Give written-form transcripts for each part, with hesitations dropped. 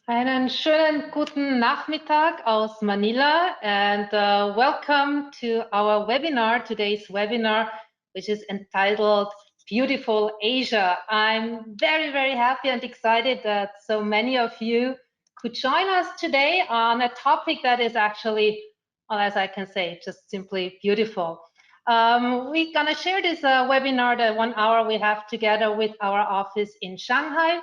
Einen schönen guten Nachmittag aus Manila and welcome to our webinar, today's webinar, which is entitled Beautiful Asia. I'm very happy and excited that so many of you could join us today on a topic that is actually, well, as I can say, just simply beautiful. We're gonna share this webinar, the 1 hour we have together with our office in Shanghai.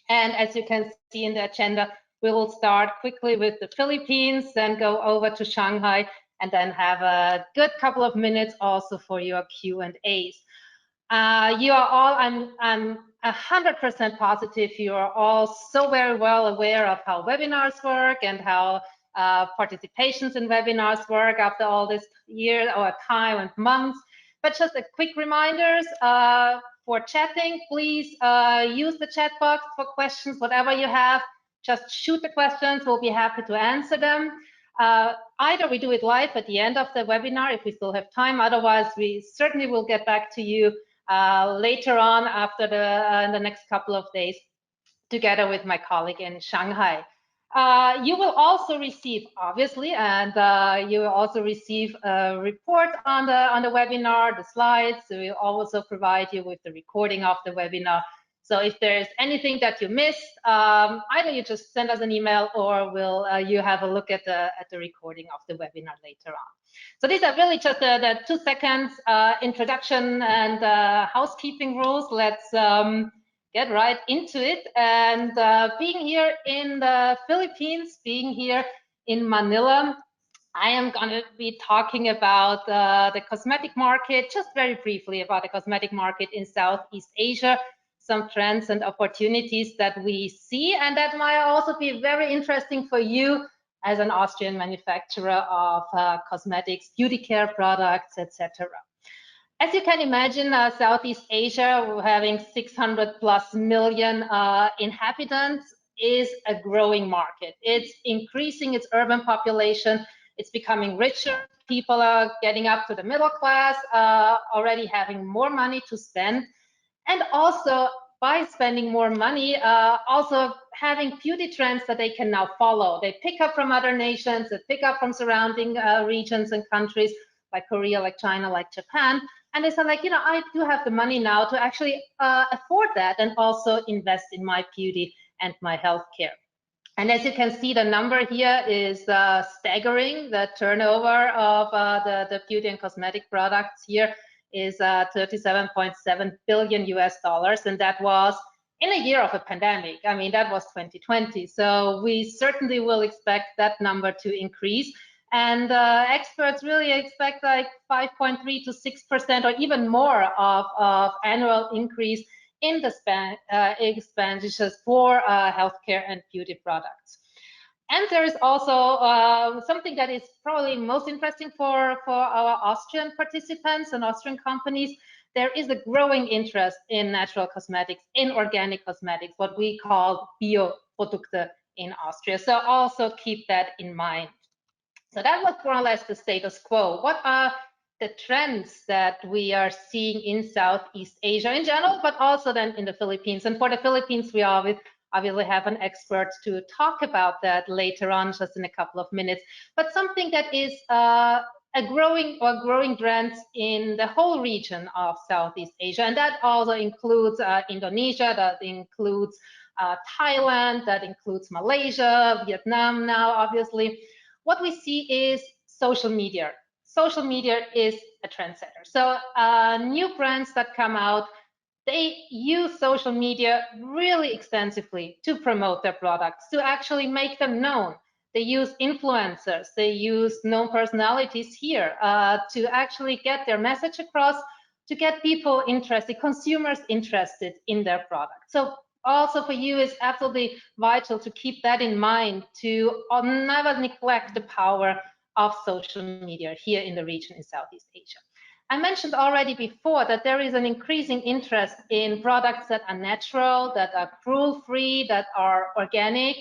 And as you can see in the agenda, we will start quickly with the Philippines, then go over to Shanghai, and then have a good couple of minutes also for your Q&As. You are all, I'm 100% positive you are all so very well aware of how webinars work and how participations in webinars work after all this year or time and months. But just a quick reminders, for chatting, please use the chat box for questions, whatever you have. Just shoot the questions, we'll be happy to answer them. Either we do it live at the end of the webinar if we still have time, otherwise we certainly will get back to you later on after the next couple of days together with my colleague in Shanghai. You will also receive, obviously, and you will also receive a report on the webinar, the slides. So we'll also provide you with the recording of the webinar. So if there's anything that you missed, either you just send us an email or you have a look at the recording of the webinar later on. So these are really just the 2 seconds introduction and housekeeping rules. Let's get right into it. And being here in the Philippines, being here in Manila, I am going to be talking about the cosmetic market, just very briefly about the cosmetic market in Southeast Asia, some trends and opportunities that we see, and that might also be very interesting for you as an Austrian manufacturer of cosmetics, beauty care products, etc. As you can imagine, Southeast Asia, having 600+ million inhabitants, is a growing market. It's increasing its urban population. It's becoming richer. People are getting up to the middle class, already having more money to spend. And also, by spending more money, also having beauty trends that they can now follow. They pick up from other nations, they pick up from surrounding regions and countries like Korea, like China, like Japan. And they said, like, you know, I do have the money now to actually afford that and also invest in my beauty and my healthcare. And as you can see, the number here is staggering. The turnover of the beauty and cosmetic products here is $37.7 billion US, and that was in a year of a pandemic. I mean, that was 2020. So we certainly will expect that number to increase. And experts really expect like 5.3 to 6% or even more of annual increase in the expenditures for healthcare and beauty products. And there is also something that is probably most interesting for our Austrian participants and Austrian companies. There is a growing interest in natural cosmetics, in organic cosmetics, what we call Bio-Produkte in Austria. So also keep that in mind. So that was more or less the status quo. What are the trends that we are seeing in Southeast Asia in general, but also then in the Philippines? And for the Philippines, we obviously have an expert to talk about that later on, just in a couple of minutes. But something that is a growing trend in the whole region of Southeast Asia, and that also includes Indonesia, that includes Thailand, that includes Malaysia, Vietnam now, obviously. What we see is social media. Social media is a trendsetter. So new brands that come out, they use social media really extensively to promote their products, to actually make them known. They use influencers, they use known personalities here to actually get their message across, to get people interested, consumers interested in their product. So also for you, it's absolutely vital to keep that in mind, to never neglect the power of social media here in the region in Southeast Asia. I mentioned already before that there is an increasing interest in products that are natural, that are cruelty-free, that are organic.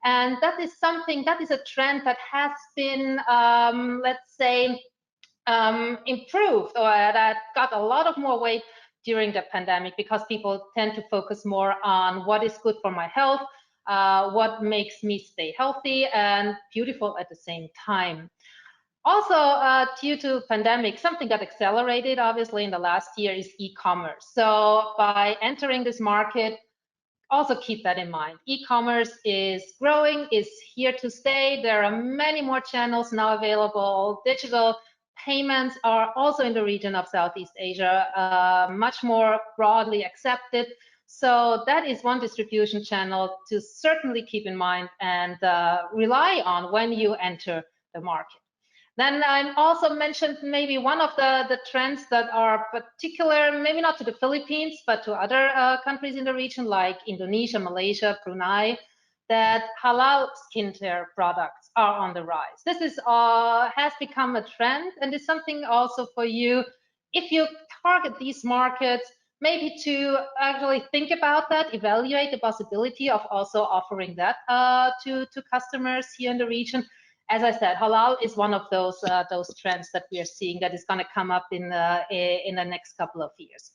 And that is something, that is a trend that has been, let's say, improved, or that got a lot of more weight during the pandemic, because people tend to focus more on what is good for my health, what makes me stay healthy and beautiful at the same time. Also, due to pandemic, something that accelerated obviously in the last year is e-commerce. So by entering this market, also keep that in mind. E-commerce is growing, is here to stay. There are many more channels now available. Digital payments are also in the region of Southeast Asia, much more broadly accepted. So that is one distribution channel to certainly keep in mind and rely on when you enter the market. Then I also mentioned maybe one of the trends that are particular, maybe not to the Philippines, but to other countries in the region like Indonesia, Malaysia, Brunei, that halal skincare products are on the rise. This is has become a trend, and is something also for you, if you target these markets, maybe to actually think about that, evaluate the possibility of also offering that to customers here in the region. As I said, halal is one of those trends that we are seeing that is going to come up in the next couple of years.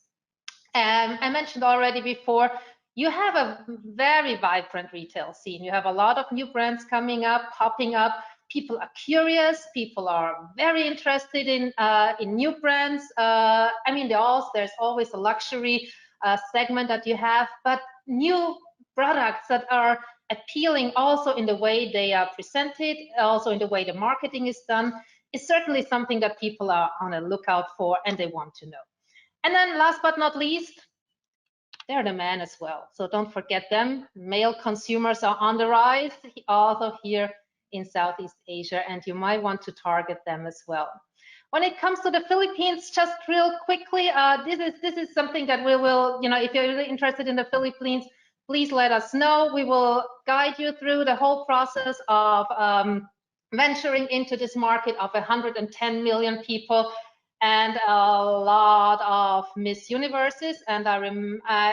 I mentioned already before, you have a very vibrant retail scene. You have a lot of new brands coming up, popping up. People are curious. People are very interested in new brands. I mean, there's always a luxury segment that you have, but new products that are appealing also in the way they are presented, also in the way the marketing is done, is certainly something that people are on a lookout for and they want to know. And then last but not least, they're the men as well. So don't forget them. Male consumers are on the rise, also here in Southeast Asia, and you might want to target them as well. When it comes to the Philippines, just real quickly, this is something that we will, if you're really interested in the Philippines, please let us know. We will guide you through the whole process of venturing into this market of 110 million people and a lot of Miss Universes. And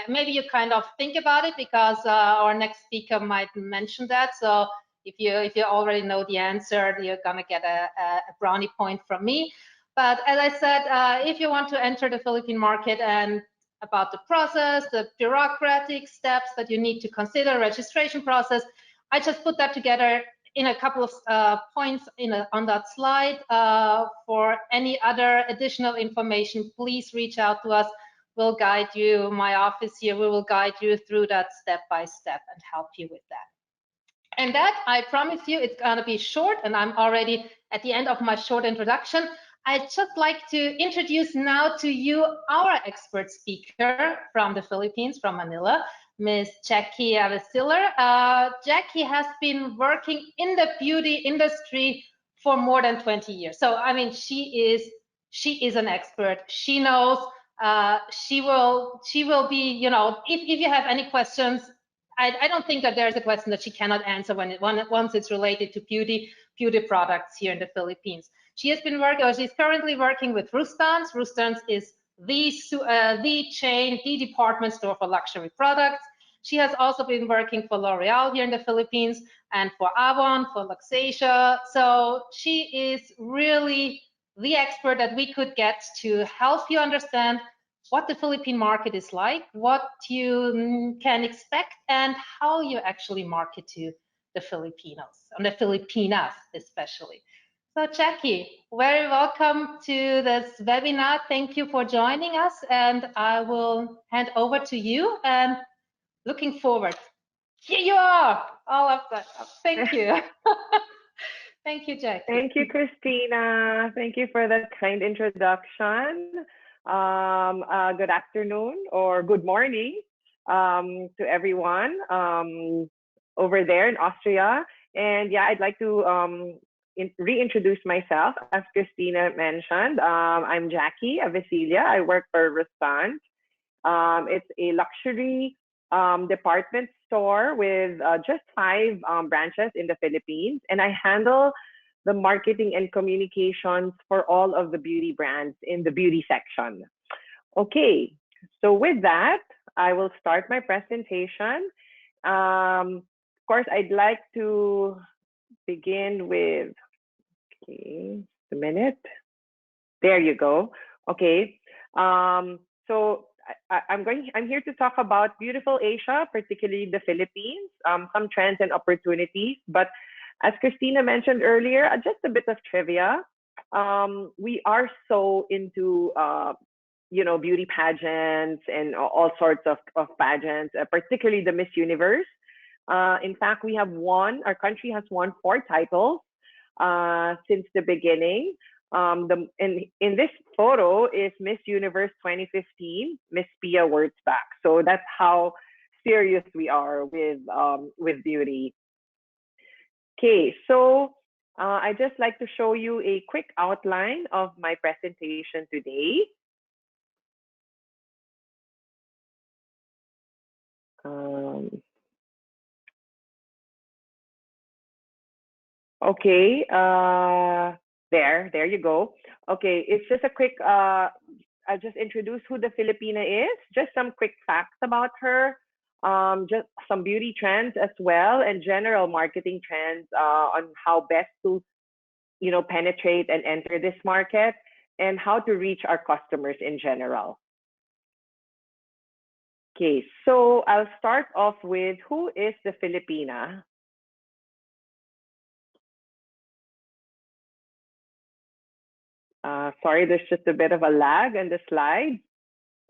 maybe you kind of think about it because our next speaker might mention that. So if you already know the answer, you're gonna get a brownie point from me. But as I said, if you want to enter the Philippine market and about the process, the bureaucratic steps that you need to consider, registration process, I just put that together in a couple of points on that slide. For any other additional information, please reach out to us. We'll guide you, my office here, we will guide you through that step by step and help you with that. And that, I promise you, it's gonna be short, and I'm already at the end of my short introduction. I'd just like to introduce now to you our expert speaker from the Philippines, from Manila, Ms. Jackie Avesiller. Jackie has been working in the beauty industry for more than 20 years. So, I mean, she is an expert. She knows. She will be, if you have any questions, I don't think that there's a question that she cannot answer once it's related to beauty products here in the Philippines. She has been working, or she's currently working with Rustans. Rustans is the chain, the department store for luxury products. She has also been working for L'Oreal here in the Philippines and for Avon, for Luxasia. So she is really the expert that we could get to help you understand what the Philippine market is like, what you can expect, and how you actually market to the Filipinos, and the Filipinas especially. So Jackie, very welcome to this webinar. Thank you for joining us, and I will hand over to you, and looking forward. Here you are, all of that. Thank you. Thank you, Jackie. Thank you, Christina. Thank you for that kind introduction. Good afternoon or good morning to everyone over there in Austria. And yeah, I'd like to reintroduce myself. As Christina mentioned, I'm Jackie Avesiller. I work for Rustans. It's a luxury department store with just 5 branches in the Philippines, and I handle the marketing and communications for all of the beauty brands in the beauty section. Okay, so with that, I will start my presentation. Of course, I'd like to begin with, okay, a minute. There you go. Okay, so I'm here to talk about beautiful Asia, particularly the Philippines, some trends and opportunities. But as Christina mentioned earlier, just a bit of trivia. We are so into beauty pageants and all sorts of pageants, particularly the Miss Universe. In fact, our country has won 4 titles since the beginning. In this photo is Miss Universe 2015, Miss Pia Wurtzbach. So that's how serious we are with beauty. Okay, so I just like to show you a quick outline of my presentation today. Okay, there you go. Okay, it's just a quick, I'll just introduce who the Filipina is, just some quick facts about her, just some beauty trends as well, and general marketing trends on how best to, penetrate and enter this market, and how to reach our customers in general. Okay, so I'll start off with who is the Filipina? Sorry, there's just a bit of a lag in the slide.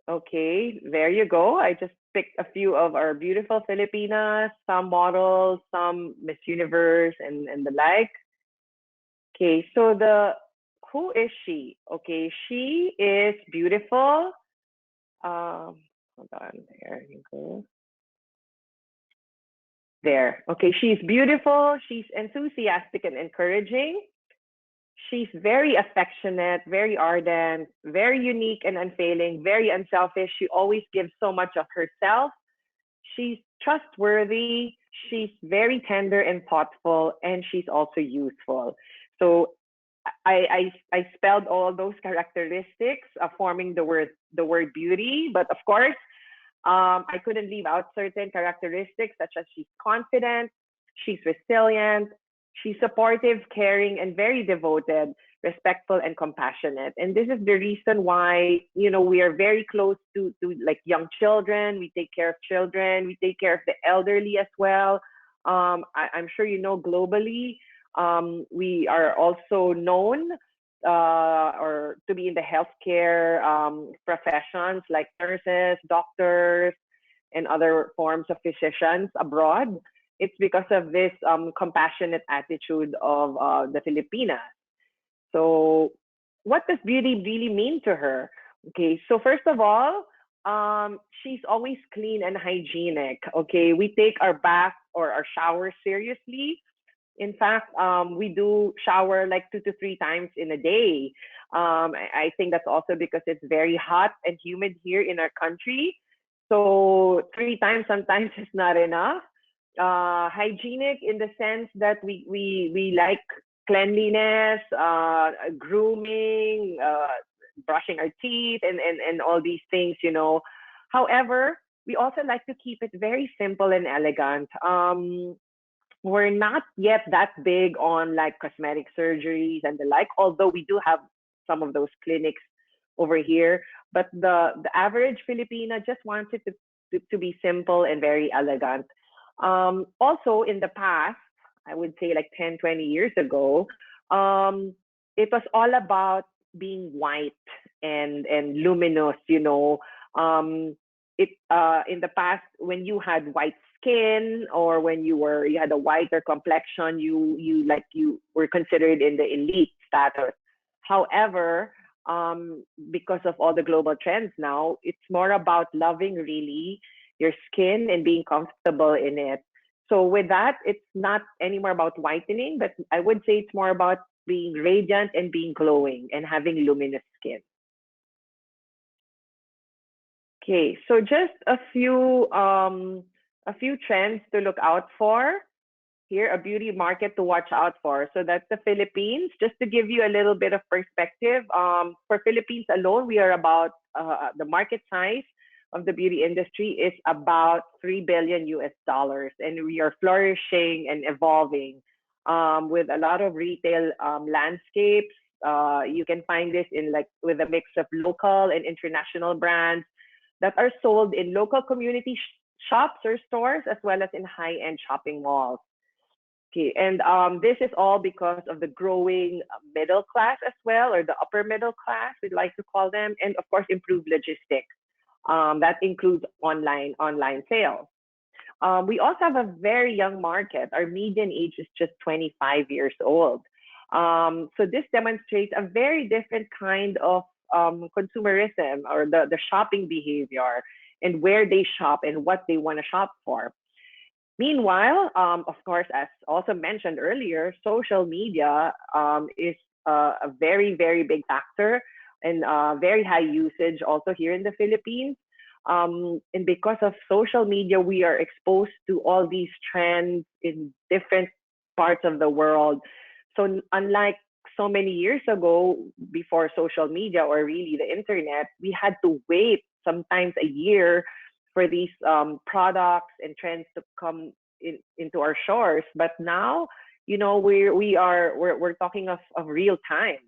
Okay, there you go. I just picked a few of our beautiful Filipinas, some models, some Miss Universe, and the like. Okay, so who is she? Okay, she is beautiful. Hold on, there you go. There. Okay, she's beautiful. She's enthusiastic and encouraging. She's very affectionate, very ardent, very unique and unfailing, very unselfish. She always gives so much of herself. She's trustworthy. She's very tender and thoughtful, and she's also useful. So I spelled all those characteristics forming the word beauty, but of course, I couldn't leave out certain characteristics such as she's confident, she's resilient, she's supportive, caring, and very devoted, respectful, and compassionate. And this is the reason why, we are very close to like young children. We take care of children. We take care of the elderly as well. I'm sure globally, we are also known or to be in the healthcare professions like nurses, doctors, and other forms of physicians abroad. It's because of this compassionate attitude of the Filipinas. So what does beauty really mean to her? Okay, so first of all, she's always clean and hygienic. Okay, we take our bath or our shower seriously. In fact, we do shower like 2 to 3 times in a day. I think that's also because it's very hot and humid here in our country. So 3 times sometimes is not enough. Hygienic in the sense that we like cleanliness, grooming, brushing our teeth, and all these things, However, we also like to keep it very simple and elegant. We're not yet that big on like cosmetic surgeries and the like, although we do have some of those clinics over here. But the average Filipina just wants it to be simple and very elegant. Also, in the past, I would say like 10, 20 years ago, it was all about being white and luminous, In the past, when you had white skin or when you had a whiter complexion, you were considered in the elite status. However, because of all the global trends now, it's more about loving really your skin and being comfortable in it. So with that, it's not anymore about whitening, but I would say it's more about being radiant and being glowing and having luminous skin. Okay, so just a few trends to look out for. Here, a beauty market to watch out for. So that's the Philippines. Just to give you a little bit of perspective, for Philippines alone, we are about the market size of the beauty industry is about $3 billion US, and we are flourishing and evolving with a lot of retail landscapes. You can find this in with a mix of local and international brands that are sold in local community shops or stores, as well as in high-end shopping malls. Okay, and this is all because of the growing middle class as well, or the upper middle class, we'd like to call them, and of course, improved logistics. That includes online sales. We also have a very young market. Our median age is just 25 years old. So this demonstrates a very different kind of consumerism, or the shopping behavior, and where they shop and what they want to shop for. Meanwhile, of course, as also mentioned earlier, social media is a very, very big factor, and very high usage also here in the Philippines. And because of social media, we are exposed to all these trends in different parts of the world. So unlike so many years ago, before social media or really the internet, we had to wait sometimes a year for these products and trends to come into our shores. But now, you know, we're talking of real time.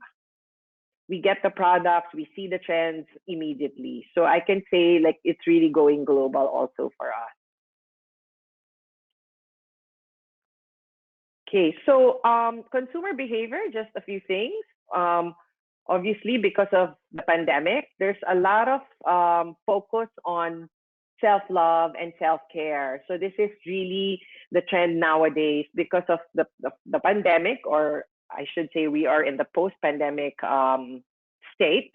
We get the products, we see the trends immediately. So I can say, like, it's really going global also for us. Okay, so consumer behavior, just a few things. Obviously, because of the pandemic, there's a lot of focus on self-love and self-care. So this is really the trend nowadays because of the pandemic, or I should say we are in the post-pandemic state.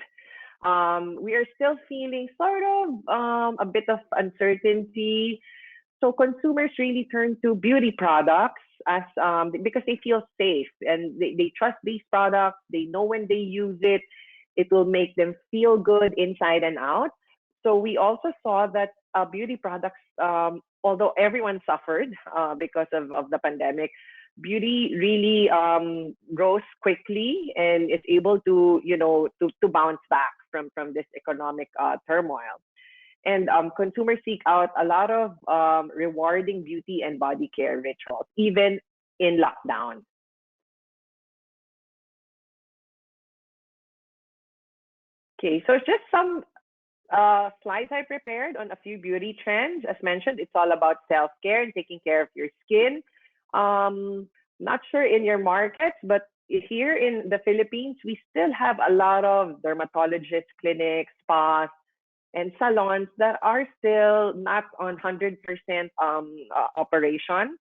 We are still feeling sort of a bit of uncertainty. So consumers really turn to beauty products as because they feel safe, and they trust these products. They know when they use it, it will make them feel good inside and out. So we also saw that beauty products, although everyone suffered because of the pandemic, beauty really rose quickly and is able to, you know, to bounce back from this economic turmoil. And consumers seek out a lot of rewarding beauty and body care rituals, even in lockdown. Okay, so just some slides I prepared on a few beauty trends. As mentioned, it's all about self-care and taking care of your skin. Not sure in your markets, but here in the Philippines, we still have a lot of dermatologist clinics, spas, and salons that are still not on 100% operation.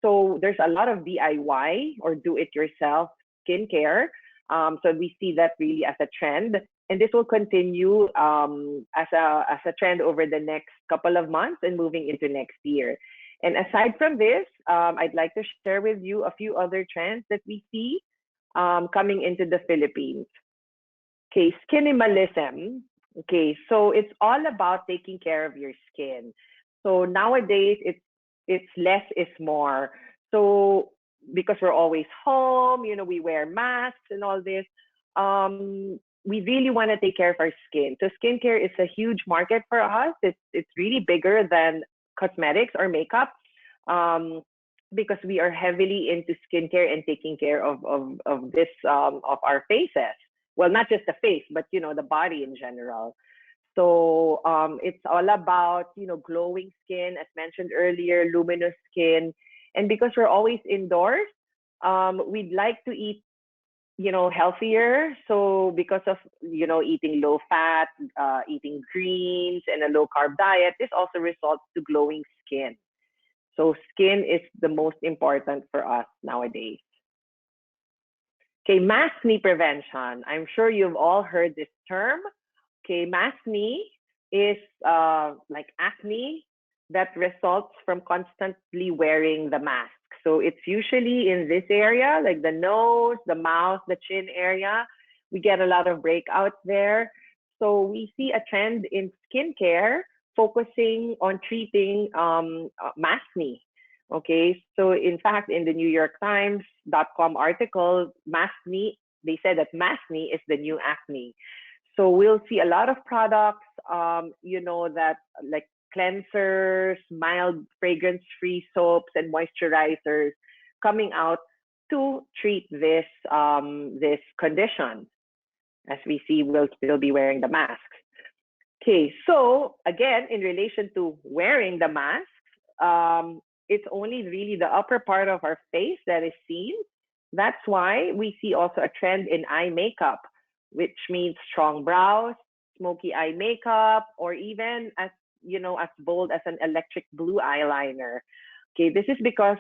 So there's a lot of DIY or do-it-yourself skincare. So we see that really as a trend, and this will continue as a trend over the next couple of months and moving into next year. And aside from this, I'd like to share with you a few other trends that we see coming into the Philippines. Okay, skinimalism. Okay, so it's all about taking care of your skin. So nowadays, it's less is more. So because we're always home, you know, we wear masks and all this. We really want to take care of our skin. So skincare is a huge market for us. It's really bigger than cosmetics or makeup, because we are heavily into skincare and taking care of this of our faces. Well, not just the face, but you know, the body in general. So it's all about, you know, glowing skin, as mentioned earlier, luminous skin. And because we're always indoors, we'd like to eat, you know, healthier. So because of, you know, eating low fat, eating greens and a low carb diet, this also results to glowing skin. So skin is the most important for us nowadays. Okay, maskne prevention. I'm sure you've all heard this term. Okay, maskne is like acne that results from constantly wearing the mask. So it's usually in this area, like the nose, the mouth, the chin area. We get a lot of breakouts there. So we see a trend in skincare focusing on treating maskne. Okay, so in fact, in the New York Times.com article, maskne, they said that maskne is the new acne. So we'll see a lot of products, you know, that like cleansers, mild fragrance-free soaps, and moisturizers coming out to treat this this condition. As we see, we'll still be wearing the masks. Okay, so again, in relation to wearing the mask, it's only really the upper part of our face that is seen. That's why we see also a trend in eye makeup, which means strong brows, smoky eye makeup, or even as as bold as an electric blue eyeliner. Okay, this is because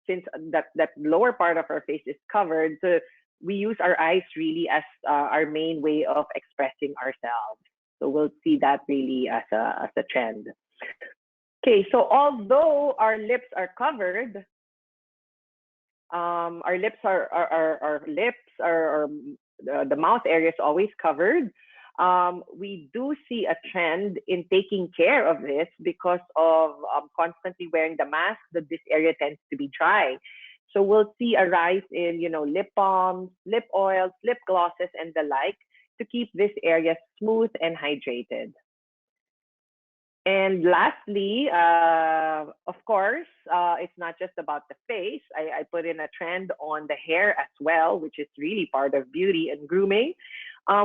since that lower part of our face is covered, so we use our eyes really as our main way of expressing ourselves. So we'll see that really as a trend. Okay, so although our lips are covered, our lips are the mouth area is always covered. We do see a trend in taking care of this because of constantly wearing the mask. That this area tends to be dry. So we'll see a rise in lip balms, lip oils, lip glosses, and the like to keep this area smooth and hydrated. And lastly, of course, it's not just about the face. I put in a trend on the hair as well, which is really part of beauty and grooming.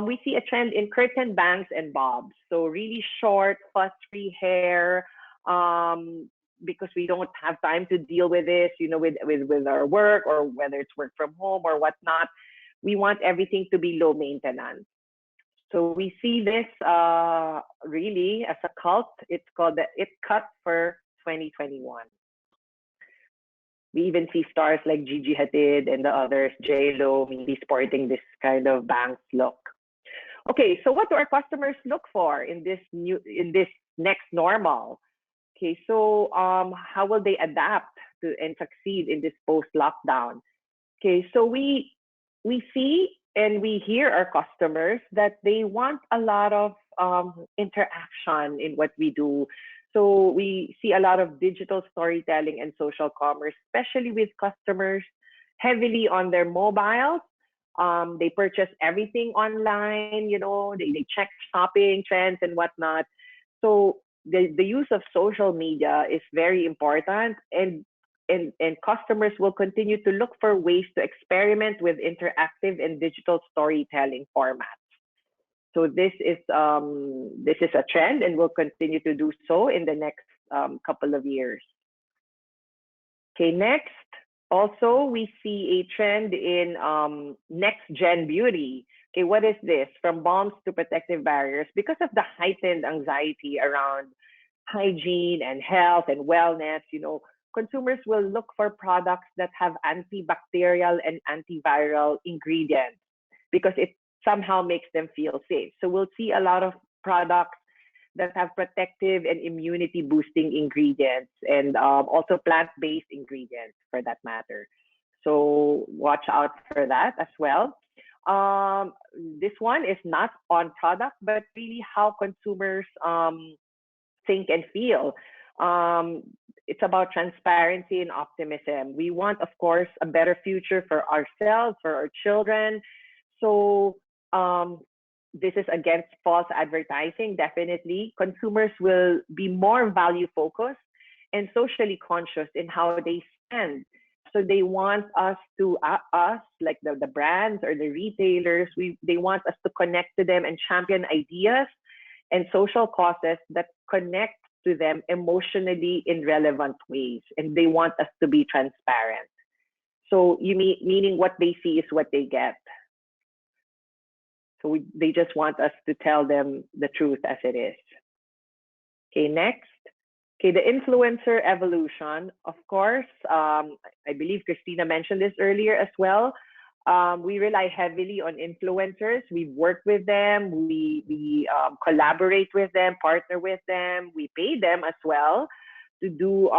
We see a trend in curtain bangs and bobs. So really short, fuss-free hair, because we don't have time to deal with this, with our work, or whether it's work from home or whatnot. We want everything to be low maintenance. So we see this really as a cult. It's called the It Cut for 2021. We even see stars like Gigi Hadid and the others, J-Lo, maybe sporting this kind of bangs look. Okay, so what do our customers look for in this next normal? Okay, so how will they adapt to and succeed in this post-lockdown? Okay, so we see and we hear our customers that they want a lot of interaction in what we do. So we see a lot of digital storytelling and social commerce, especially with customers heavily on their mobiles. They purchase everything online, they check shopping trends and whatnot. So the use of social media is very important, and customers will continue to look for ways to experiment with interactive and digital storytelling formats. So this is a trend, and will continue to do so in the next couple of years. Okay, next, also we see a trend in next gen beauty. Okay, what is this? From balms to protective barriers, because of the heightened anxiety around hygiene and health and wellness, consumers will look for products that have antibacterial and antiviral ingredients because it somehow makes them feel safe. So we'll see a lot of products that have protective and immunity boosting ingredients, and also plant-based ingredients for that matter. So watch out for that as well. This one is not on product, but really how consumers think and feel. It's about transparency and optimism. We want, of course, a better future for ourselves, for our children. So this is against false advertising, definitely. Consumers will be more value focused and socially conscious in how they spend. So they want us to, like the brands or the retailers, they want us to connect to them and champion ideas and social causes that connect to them emotionally in relevant ways. And they want us to be transparent. So meaning what they see is what they get. So they just want us to tell them the truth as it is. Okay, next. Okay, the influencer evolution. Of course, I believe Christina mentioned this earlier as well. We rely heavily on influencers. We work with them. We collaborate with them, partner with them. We pay them as well to do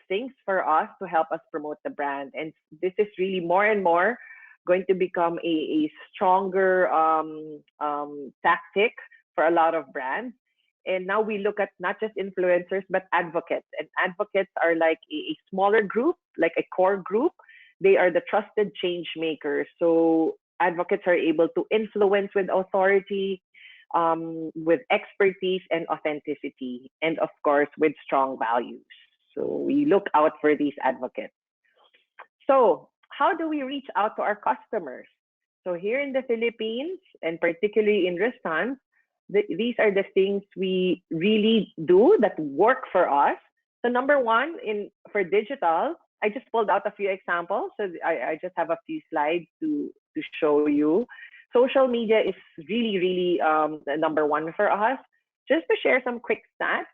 things for us to help us promote the brand. And this is really more and more going to become a stronger tactic for a lot of brands. And now we look at not just influencers, but advocates. And advocates are like a smaller group, like a core group. They are the trusted change makers. So advocates are able to influence with authority, with expertise and authenticity, and of course, with strong values. So we look out for these advocates. So how do we reach out to our customers? So here in the Philippines, and particularly in Riztan, these are the things we really do that work for us. So number one, for digital, I just pulled out a few examples. So I just have a few slides to show you. Social media is really, really the number one for us. Just to share some quick stats,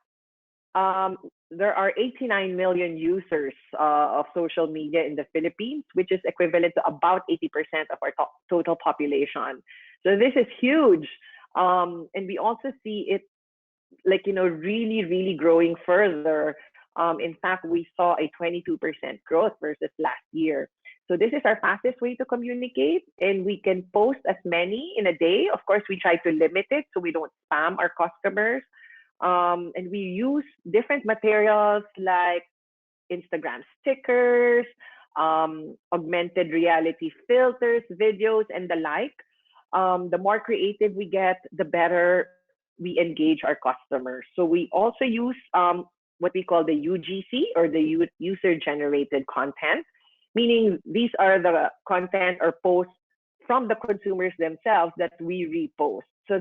there are 89 million users of social media in the Philippines, which is equivalent to about 80% of our total population. So this is huge. And we also see it really, really growing further. In fact, we saw a 22% growth versus last year. So this is our fastest way to communicate, and we can post as many in a day. Of course, we try to limit it so we don't spam our customers. And we use different materials like Instagram stickers, augmented reality filters, videos, and the like. The more creative we get, the better we engage our customers. So we also use what we call the UGC, or the user-generated content, meaning these are the content or posts from the consumers themselves that we repost. So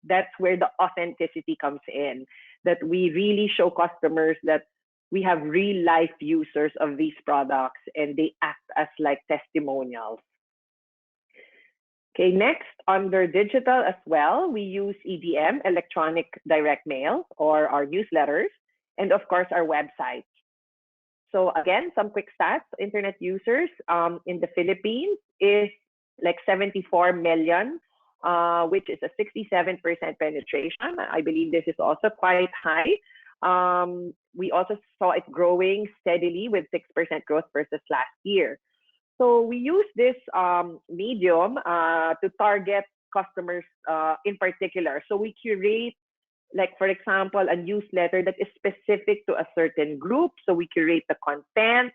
that's where the authenticity comes in, that we really show customers that we have real life users of these products and they act as like testimonials. Okay, next, under digital as well, we use EDM, electronic direct mail, or our newsletters, and of course our websites. So again, some quick stats: internet users in the Philippines is like 74 million, which is a 67% penetration. I believe this is also quite high. We also saw it growing steadily with 6% growth versus last year. So we use this medium to target customers in particular. So we curate, like, for example, a newsletter that is specific to a certain group. So we curate the content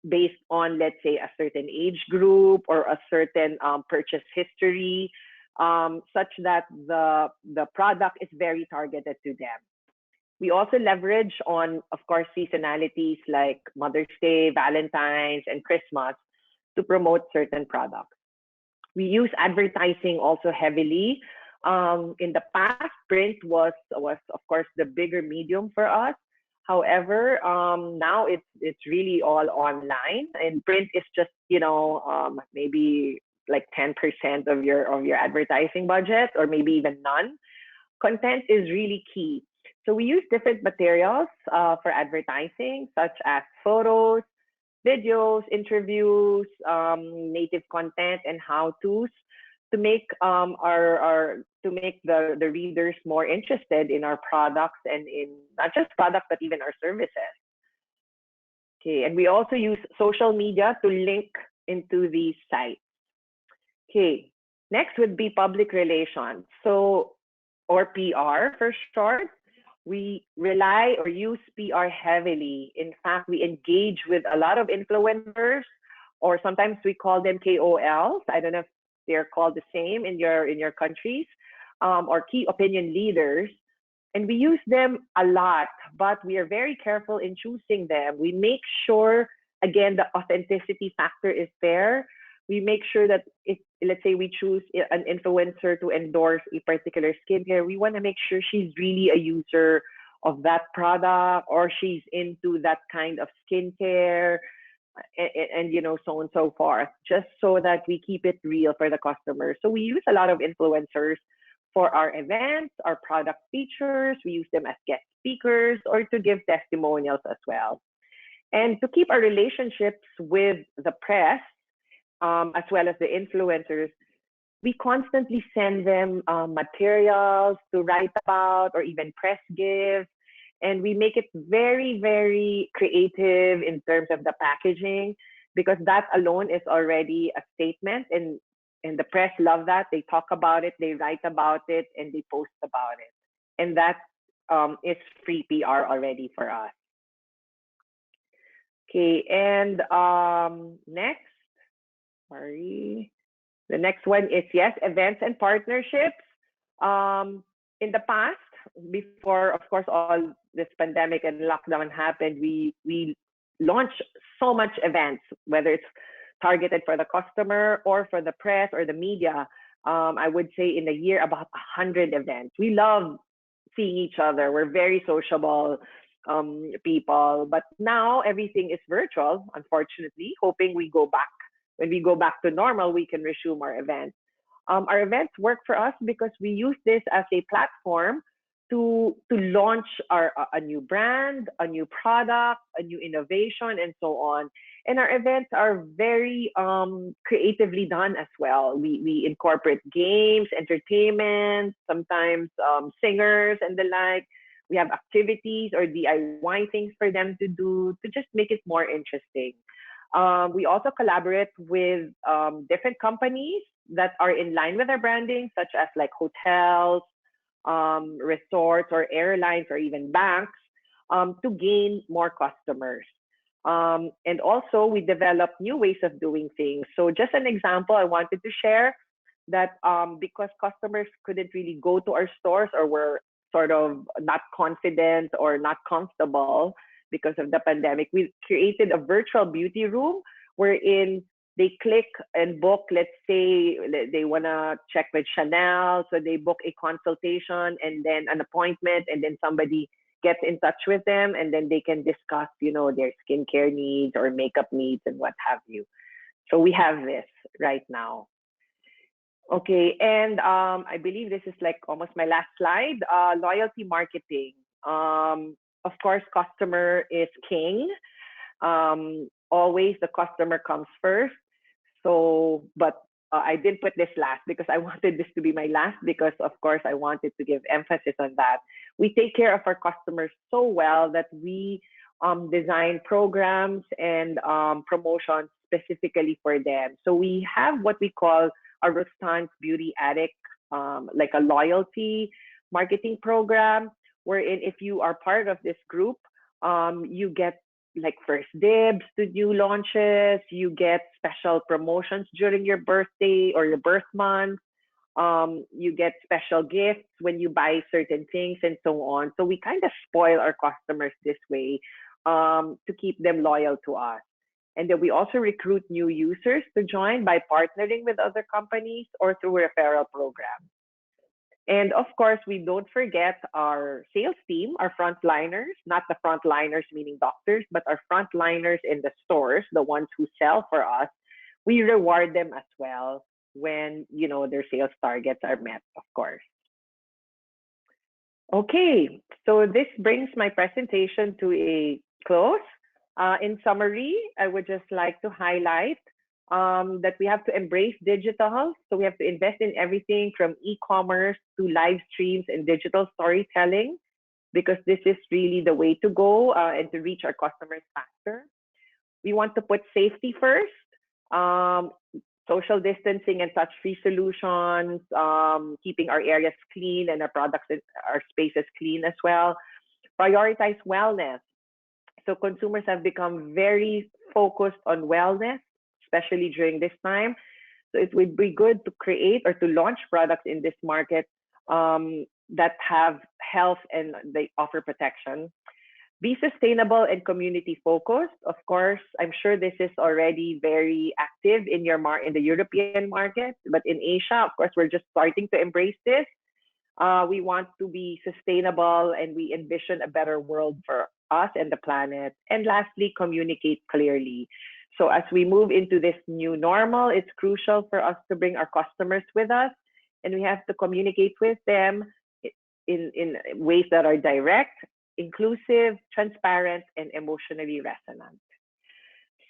based on, let's say, a certain age group or a certain purchase history, such that the product is very targeted to them. We also leverage on, of course, seasonalities like Mother's Day, Valentine's, and Christmas to promote certain products. We use advertising also heavily. In the past, print was of course the bigger medium for us. However, now it's really all online, and print is just maybe like 10% of your advertising budget, or maybe even none. Content is really key. So we use different materials for advertising, such as photos, videos, interviews, native content, and how-tos to make the readers more interested in our products, and in not just products but even our services. Okay, and we also use social media to link into these sites. Okay, next would be public relations, or PR for short. We rely or use PR heavily. In fact, we engage with a lot of influencers, or sometimes we call them KOLs. I don't know if they're called the same in your countries, or key opinion leaders. And we use them a lot, but we are very careful in choosing them. We make sure, again, the authenticity factor is there. We make sure that if, let's say, we choose an influencer to endorse a particular skincare, we want to make sure she's really a user of that product, or she's into that kind of skincare, and so on and so forth, just so that we keep it real for the customers. So we use a lot of influencers for our events, our product features. We use them as guest speakers or to give testimonials as well. And to keep our relationships with the press, as well as the influencers, we constantly send them materials to write about, or even press gifts. And we make it very, very creative in terms of the packaging, because that alone is already a statement. And the press love that. They talk about it, they write about it, and they post about it. And that is free PR already for us. Okay, and next. Sorry. The next one is, yes, events and partnerships. In the past, before, of course, all this pandemic and lockdown happened, we launched so much events, whether it's targeted for the customer or for the press or the media. I would say in a year, about 100 events. We love seeing each other. We're very sociable people, but now everything is virtual, unfortunately, hoping when we go back to normal, we can resume our events. Our events work for us because we use this as a platform to launch a new brand, a new product, a new innovation, and so on. And our events are very creatively done as well. We incorporate games, entertainment, sometimes singers and the like. We have activities or DIY things for them to do to just make it more interesting. We also collaborate with different companies that are in line with our branding, such as like hotels, resorts or airlines or even banks to gain more customers. And also we develop new ways of doing things. So just an example I wanted to share that because customers couldn't really go to our stores or were sort of not confident or not comfortable because of the pandemic, we created a virtual beauty room wherein they click and book, let's say they want to check with Chanel, so they book a consultation and then an appointment, and then somebody gets in touch with them, and then they can discuss, their skincare needs or makeup needs and what have you. So we have this right now. Okay, and I believe this is like almost my last slide, loyalty marketing. Of course, customer is king. Always the customer comes first. So, but I didn't put this last because I wanted this to be my last because, of course, I wanted to give emphasis on that. We take care of our customers so well that we design programs and promotions specifically for them. So we have what we call a Rustan's Beauty Addict, like a loyalty marketing program, wherein if you are part of this group, you get like first dibs to new launches, you get special promotions during your birthday or your birth month, you get special gifts when you buy certain things and so on. So we kind of spoil our customers this way to keep them loyal to us. And then we also recruit new users to join by partnering with other companies or through referral programs. And of course, we don't forget our sales team, our frontliners, not the frontliners meaning doctors, but our frontliners in the stores, the ones who sell for us. We reward them as well when, their sales targets are met, of course. Okay, so this brings my presentation to a close. In summary, I would just like to highlight that we have to embrace digital. So we have to invest in everything from e-commerce to live streams and digital storytelling, because this is really the way to go and to reach our customers faster. We want to put safety first, social distancing and touch-free solutions, keeping our areas clean and our products, our spaces clean as well. Prioritize wellness. So consumers have become very focused on wellness, especially during this time. So it would be good to create or to launch products in this market that have health and they offer protection. Be sustainable and community focused. Of course, I'm sure this is already very active in the European market, but in Asia, of course, we're just starting to embrace this. We want to be sustainable and we envision a better world for us and the planet. And lastly, communicate clearly. So as we move into this new normal, it's crucial for us to bring our customers with us, and we have to communicate with them in ways that are direct, inclusive, transparent, and emotionally resonant.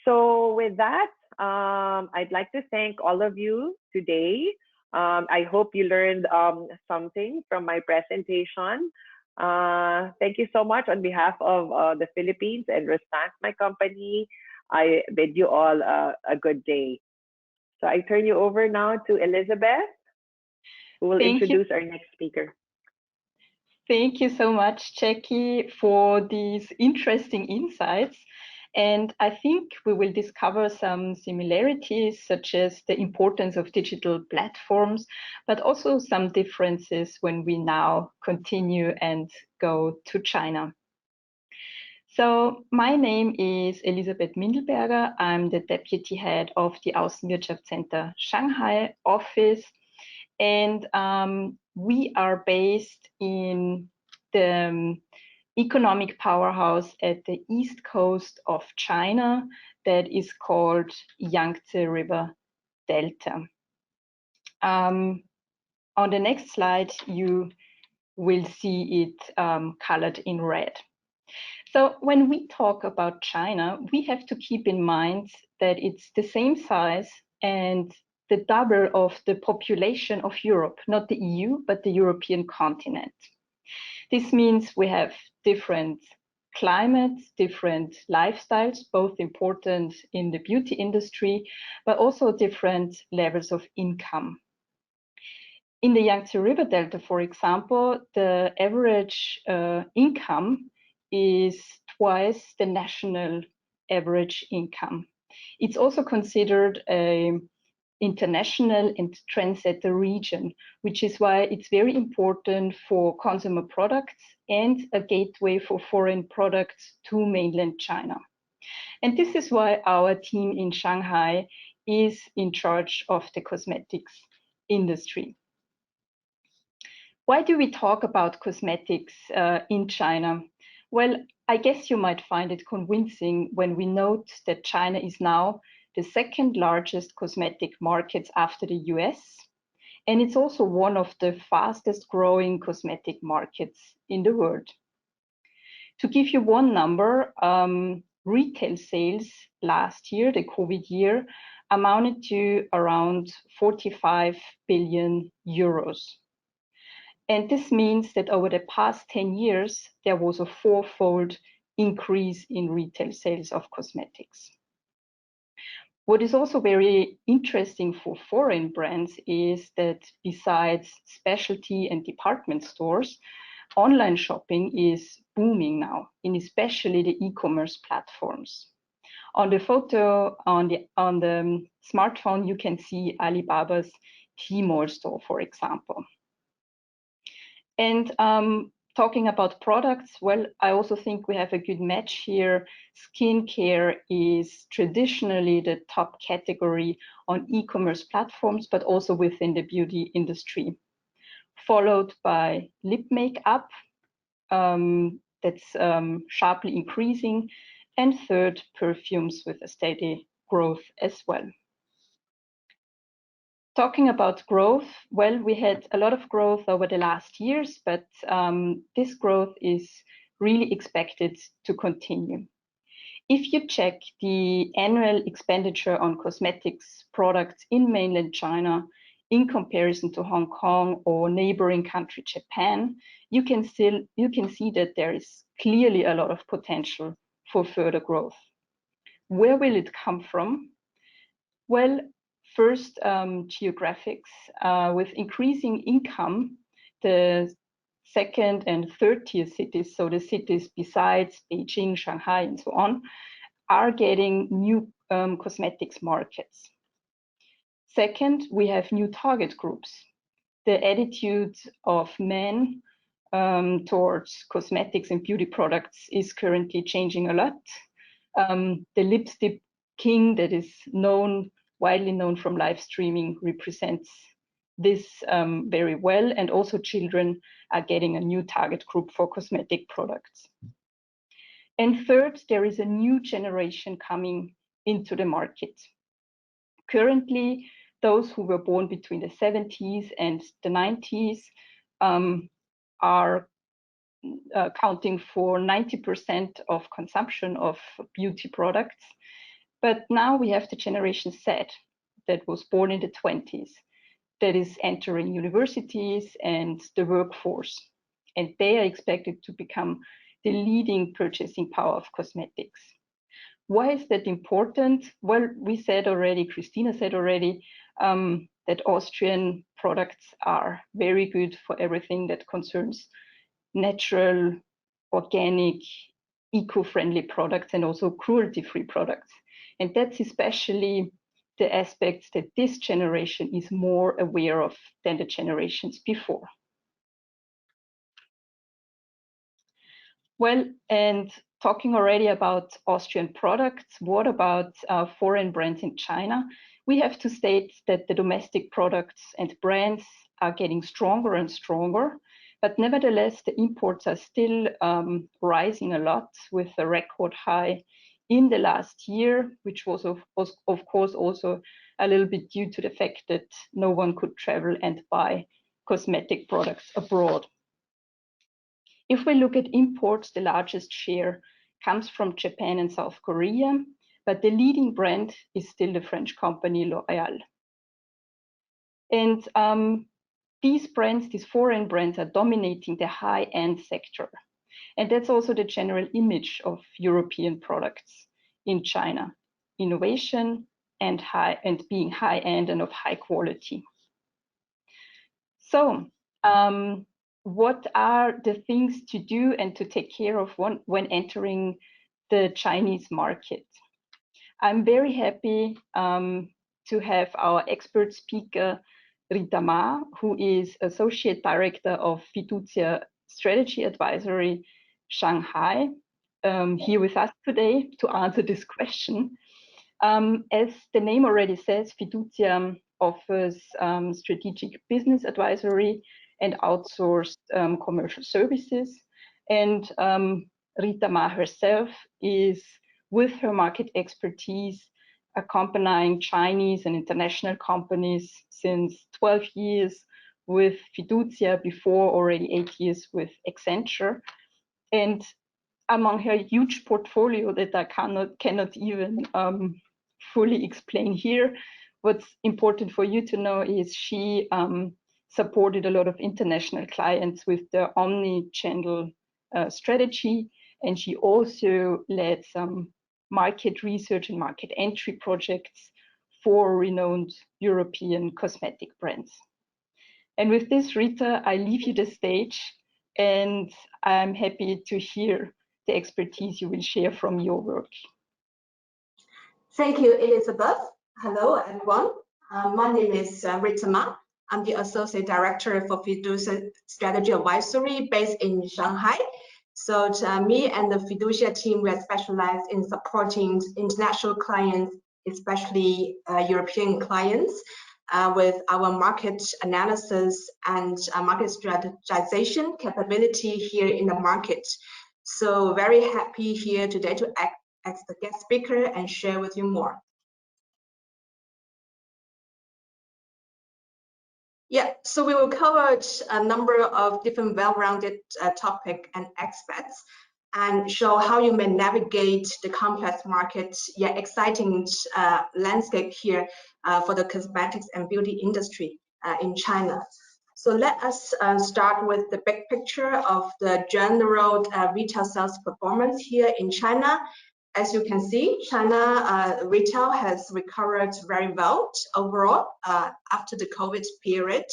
So with that, I'd like to thank all of you today. I hope you learned something from my presentation. Thank you so much on behalf of the Philippines and Rustan's, my company. I bid you all a good day. So I turn you over now to Elizabeth, who will introduce our next speaker. Thank you so much, Jackie, for these interesting insights. And I think we will discover some similarities, such as the importance of digital platforms, but also some differences when we now continue and go to China. So my name is Elisabeth Mindelberger. I'm the Deputy Head of the AußenwirtschaftsCenter Shanghai office. And we are based in the economic powerhouse at the east coast of China that is called Yangtze River Delta. On the next slide, you will see it colored in red. So when we talk about China, we have to keep in mind that it's the same size and the double of the population of Europe, not the EU, but the European continent. This means we have different climates, different lifestyles, both important in the beauty industry, but also different levels of income. In the Yangtze River Delta, for example, the average income is twice the national average income. It's also considered an international and trendsetter region, which is why it's very important for consumer products and a gateway for foreign products to mainland China. And this is why our team in Shanghai is in charge of the cosmetics industry. Why do we talk about cosmetics in China? Well, I guess you might find it convincing when we note that China is now the second largest cosmetic market after the US. And it's also one of the fastest growing cosmetic markets in the world. To give you one number, retail sales last year, the COVID year, amounted to around 45 billion euros. And this means that over the past 10 years, there was a fourfold increase in retail sales of cosmetics. What is also very interesting for foreign brands is that besides specialty and department stores, online shopping is booming now, and especially the e-commerce platforms. On the photo on the smartphone, you can see Alibaba's Tmall store, for example. And talking about products, well, I also think we have a good match here. Skincare is traditionally the top category on e-commerce platforms, but also within the beauty industry, followed by lip makeup, that's sharply increasing, and third, perfumes with a steady growth as well. Talking about growth, well, we had a lot of growth over the last years, but this growth is really expected to continue. If you check the annual expenditure on cosmetics products in mainland China in comparison to Hong Kong or neighboring country Japan, you can see that there is clearly a lot of potential for further growth. Where will it come from? Well, first, geographics. With increasing income, the second and third tier cities, so the cities besides Beijing, Shanghai, and so on, are getting new cosmetics markets. Second, we have new target groups. The attitude of men towards cosmetics and beauty products is currently changing a lot. The lipstick king that is widely known from live streaming represents this very well, and also children are getting a new target group for cosmetic products. And third, there is a new generation coming into the market. Currently, those who were born between the 70s and the 90s are accounting for 90% of consumption of beauty products. But now we have the generation Z that was born in the 20s, that is entering universities and the workforce. And they are expected to become the leading purchasing power of cosmetics. Why is that important? Well, we said already, Christina said already, that Austrian products are very good for everything that concerns natural, organic, eco-friendly products and also cruelty-free products. And that's especially the aspects that this generation is more aware of than the generations before. Well, and talking already about Austrian products, what about foreign brands in China? We have to state that the domestic products and brands are getting stronger and stronger. But nevertheless, the imports are still rising a lot, with a record high in the last year, which was of course also a little bit due to the fact that no one could travel and buy cosmetic products abroad. If we look at imports, the largest share comes from Japan and South Korea, but the leading brand is still the French company L'Oréal. And these brands, these foreign brands, are dominating the high-end sector. And that's also the general image of European products in China: innovation and being high-end and of high quality. So what are the things to do and to take care of when entering the Chinese market? I'm very happy to have our expert speaker, Rita Ma, who is Associate Director of Fiducia Strategy Advisory, Shanghai, here with us today to answer this question. As the name already says, Fiducia offers strategic business advisory and outsourced commercial services. And Rita Ma herself is, with her market expertise, accompanying Chinese and international companies since 12 years with Fiducia, before already 8 years with Accenture. And among her huge portfolio that I cannot even fully explain here, what's important for you to know is she supported a lot of international clients with the omni-channel strategy, and she also led some market research and market entry projects for renowned European cosmetic brands. And with this, Rita, I leave you the stage, and I'm happy to hear the expertise you will share from your work. Thank you, Elizabeth. Hello, everyone. My name is Rita Ma. I'm the Associate Director for Fiducia Strategy Advisory based in Shanghai. So me and the Fiducia team, we are specialized in supporting international clients, especially European clients, with our market analysis and market strategization capability here in the market. So very happy here today to act as the guest speaker and share with you more. Yeah, so we will cover a number of different well-rounded topics and aspects, and show how you may navigate the complex market, yet exciting landscape here for the cosmetics and beauty industry in China. So let us start with the big picture of the general retail sales performance here in China. As you can see, China retail has recovered very well overall after the COVID period.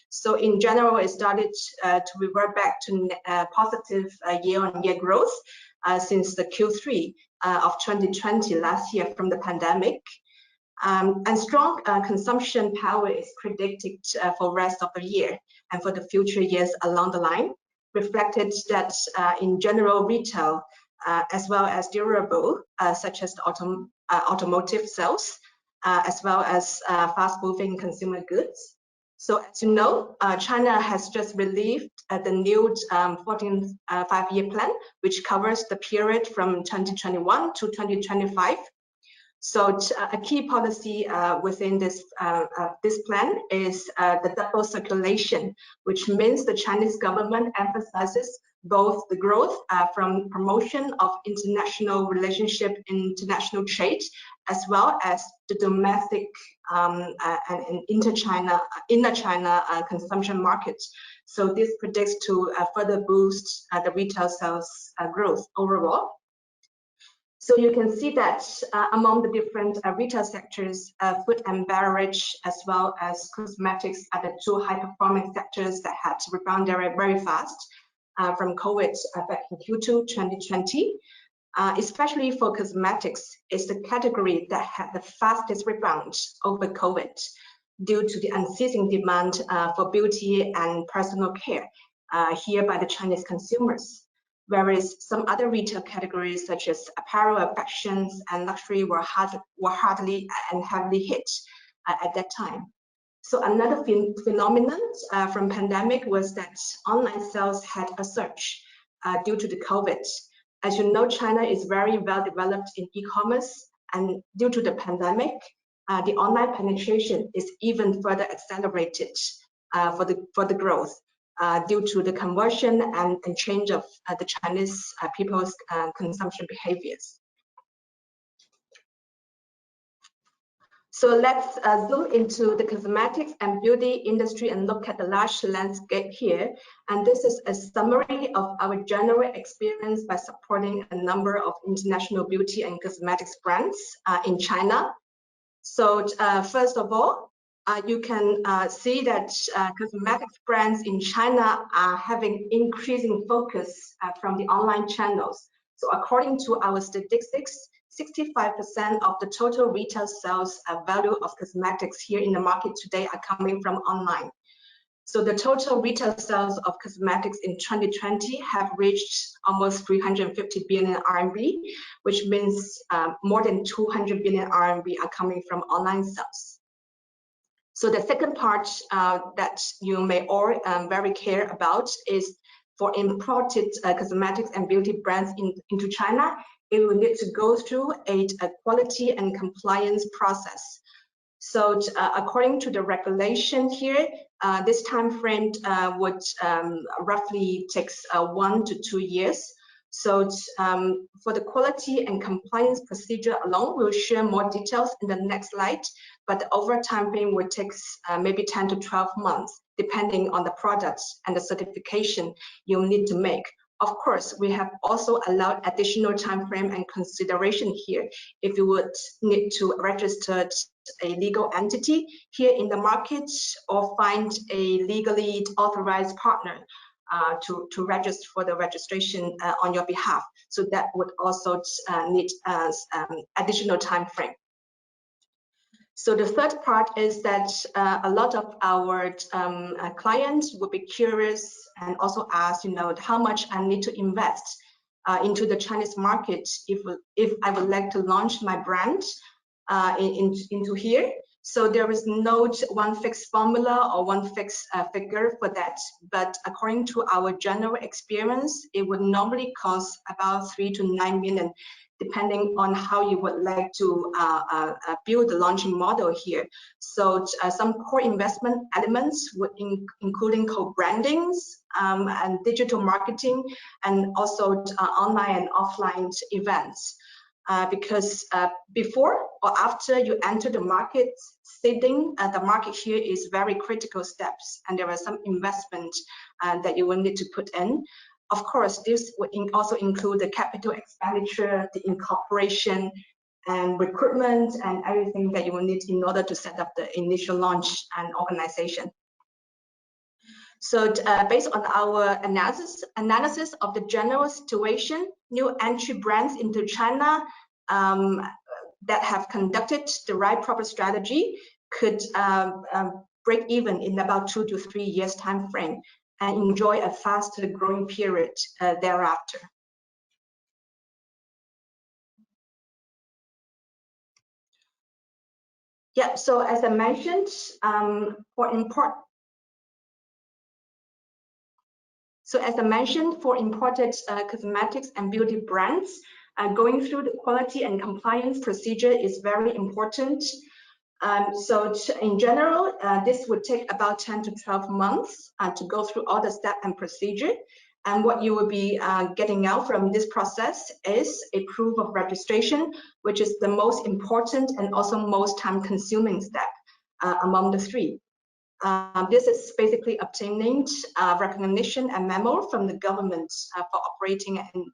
So in general, it started to revert back to positive year-on-year growth since the Q3 of 2020 last year from the pandemic. And strong consumption power is predicted for the rest of the year and for the future years along the line, reflected that in general retail, as well as durable, such as the automotive sales, as well as fast-moving consumer goods. So as you know, China has just released the new 14th five-year plan, which covers the period from 2021 to 2025. So a key policy within this plan is the double circulation, which means the Chinese government emphasizes both the growth from promotion of international relationship, international trade, as well as the domestic and inner China consumption market. So this predicts to further boost the retail sales growth overall. So you can see that among the different retail sectors, food and beverage, as well as cosmetics, are the two high-performing sectors that had rebounded very fast from COVID back in Q2 2020. Especially for cosmetics, is the category that had the fastest rebound over COVID due to the unceasing demand for beauty and personal care here by the Chinese consumers. Whereas some other retail categories such as apparel, fashions, and luxury were hardly and heavily hit at that time. So another phenomenon from pandemic was that online sales had a surge due to the COVID. As you know, China is very well developed in e-commerce, and due to the pandemic, the online penetration is even further accelerated for the growth due to the conversion and change of the Chinese people's consumption behaviors. So let's zoom into the cosmetics and beauty industry and look at the large landscape here. And this is a summary of our general experience by supporting a number of international beauty and cosmetics brands in China. So first of all, you can see that cosmetics brands in China are having increasing focus from the online channels. So according to our statistics, 65% of the total retail sales value of cosmetics here in the market today are coming from online. So the total retail sales of cosmetics in 2020 have reached almost 350 billion RMB, which means more than 200 billion RMB are coming from online sales. So the second part that you may all very care about is for imported cosmetics and beauty brands into China, it will need to go through a quality and compliance process. So according to the regulation here, this time frame would roughly takes 1 to 2 years. So for the quality and compliance procedure alone, we'll share more details in the next slide, but the overall time frame would take maybe 10 to 12 months, depending on the products and the certification you'll need to make. Of course, we have also allowed additional time frame and consideration here if you would need to register a legal entity here in the market or find a legally authorized partner to register for the registration on your behalf. So that would also need additional time frame. So the third part is that a lot of our clients would be curious and also ask, how much I need to invest into the Chinese market if I would like to launch my brand into here. So there is no one fixed formula or one fixed figure for that. But according to our general experience, it would normally cost about 3 to 9 million, depending on how you would like to build the launching model here. So some core investment elements would including co-brandings and digital marketing, and also online and offline events. Because before or after you enter the market, seeding the market here is very critical steps, and there are some investment that you will need to put in. Of course, this would also include the capital expenditure, the incorporation, and recruitment, and everything that you will need in order to set up the initial launch and organization. So based on our analysis of the general situation, new entry brands into China that have conducted the right proper strategy could break even in about 2 to 3 years time frame and enjoy a faster growing period thereafter. Yeah, so as I mentioned, for imported cosmetics and beauty brands, going through the quality and compliance procedure is very important. So in general, this would take about 10 to 12 months to go through all the steps and procedure. And what you will be getting out from this process is a proof of registration, which is the most important and also most time-consuming step among the three. This is basically obtaining recognition and memo from the government for operating and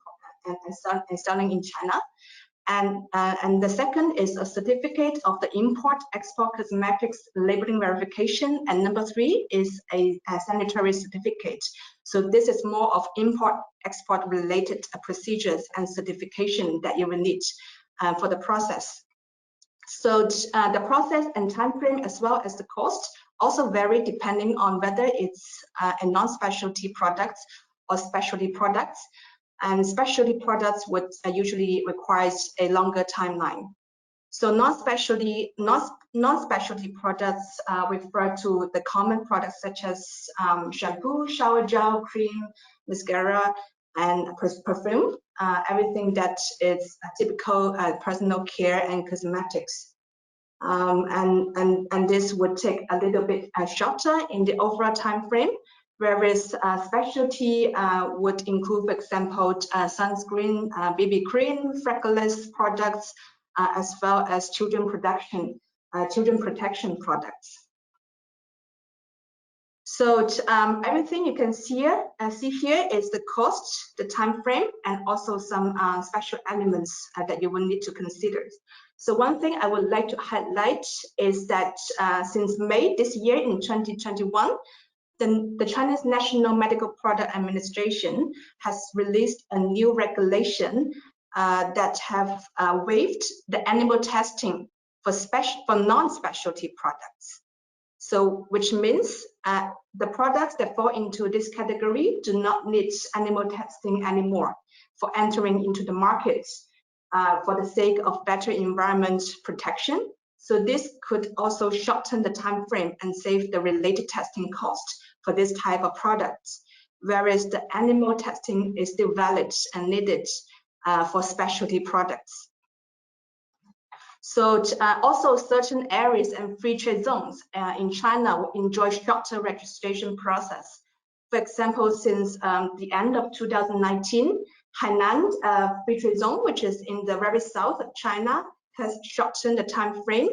selling in China. And the second is a certificate of the import-export cosmetics labeling verification. And number 3 is a sanitary certificate. So this is more of import-export related procedures and certification that you will need for the process. So the process and time frame as well as the cost also vary depending on whether it's a non-specialty product or specialty products. And specialty products would usually require a longer timeline. So non-specialty products refer to the common products such as shampoo, shower gel, cream, mascara, and perfume, everything that is typical personal care and cosmetics. And this would take a little bit shorter in the overall time frame, whereas specialty would include, for example, sunscreen, BB cream, fragrance products, as well as children protection products. So everything you can see here is the cost, the time frame, and also some special elements that you will need to consider. So one thing I would like to highlight is that since May this year in 2021, the Chinese National Medical Product Administration has released a new regulation that have waived the animal testing for non-specialty products. So, which means the products that fall into this category do not need animal testing anymore for entering into the markets for the sake of better environment protection. So this could also shorten the time frame and save the related testing cost for this type of products, whereas the animal testing is still valid and needed for specialty products. So also certain areas and free trade zones in China will enjoy shorter registration process. For example, since the end of 2019, Hainan free trade zone, which is in the very south of China, has shortened the time frame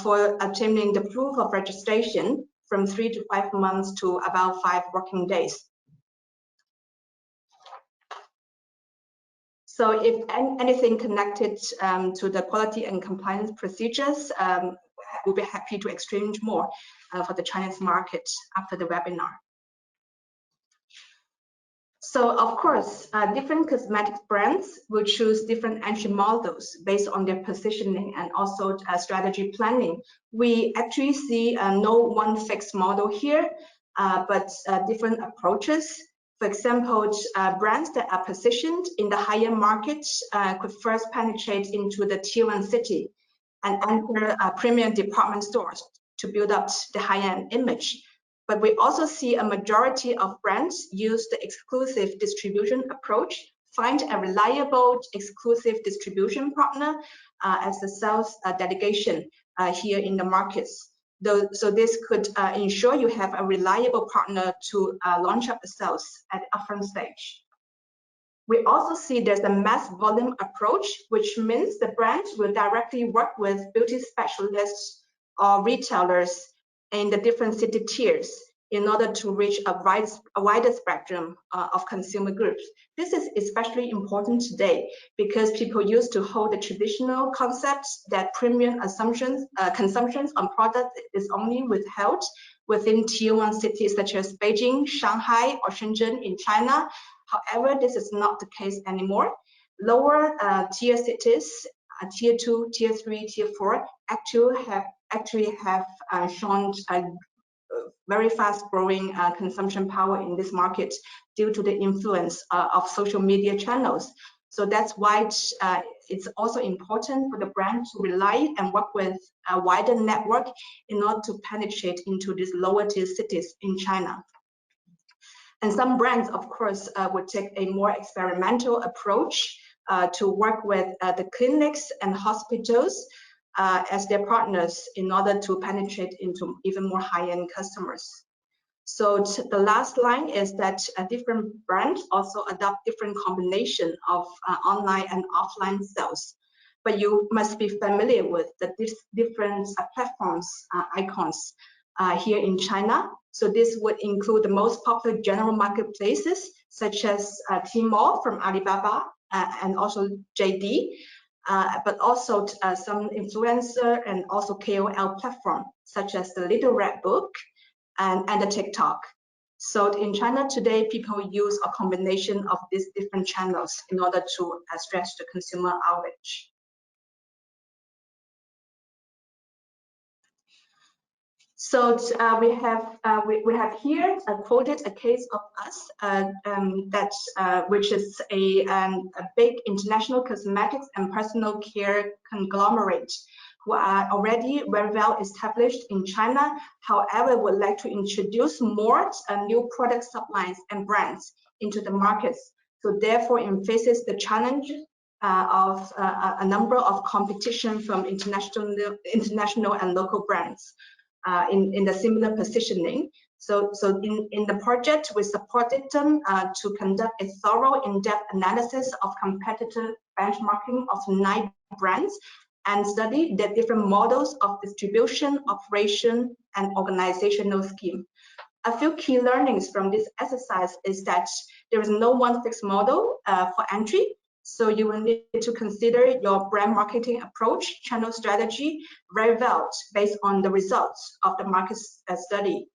for obtaining the proof of registration from 3 to 5 months to about 5 working days. So if anything connected to the quality and compliance procedures, we'll be happy to exchange more for the Chinese market after the webinar. So of course, different cosmetic brands will choose different entry models based on their positioning and also strategy planning. We actually see no one fixed model here, but different approaches. For example, brands that are positioned in the higher markets could first penetrate into the tier 1 city and enter premium department stores to build up the high-end image. But we also see a majority of brands use the exclusive distribution approach, find a reliable exclusive distribution partner as the sales delegation here in the markets. So this could ensure you have a reliable partner to launch up the sales at the upfront stage. We also see there's a mass volume approach, which means the brands will directly work with beauty specialists or retailers in the different city tiers in order to reach a wider spectrum of consumer groups. This is especially important today because people used to hold the traditional concepts that premium consumptions on products is only withheld within tier 1 cities such as Beijing, Shanghai, or Shenzhen in China. However, this is not the case anymore. Lower tier cities, tier 2, tier 3, tier 4, actually have shown a very fast growing consumption power in this market due to the influence of social media channels. So that's why it's also important for the brand to rely and work with a wider network in order to penetrate into these lower tier cities in China. And some brands, of course, would take a more experimental approach to work with the clinics and hospitals as their partners in order to penetrate into even more high-end customers. So the last line is that different brands also adopt different combination of online and offline sales. But you must be familiar with the different platforms, icons here in China. So this would include the most popular general marketplaces, such as Tmall from Alibaba and also JD. But also some influencer and also KOL platform, such as the Little Red Book and the TikTok. So in China today, people use a combination of these different channels in order to stretch the consumer outreach. So we have here quoted a case of us which is a big international cosmetics and personal care conglomerate who are already very well established in China. However, would like to introduce more new product sublines and brands into the markets. So therefore, it faces the challenge of a number of competition from international and local brands. In the similar positioning. So in the project, we supported them to conduct a thorough in-depth analysis of competitor benchmarking of 9 brands and study the different models of distribution, operation, and organizational scheme. A few key learnings from this exercise is that there is no one fixed model for entry. So you will need to consider your brand marketing approach, channel strategy very well based on the results of the market study.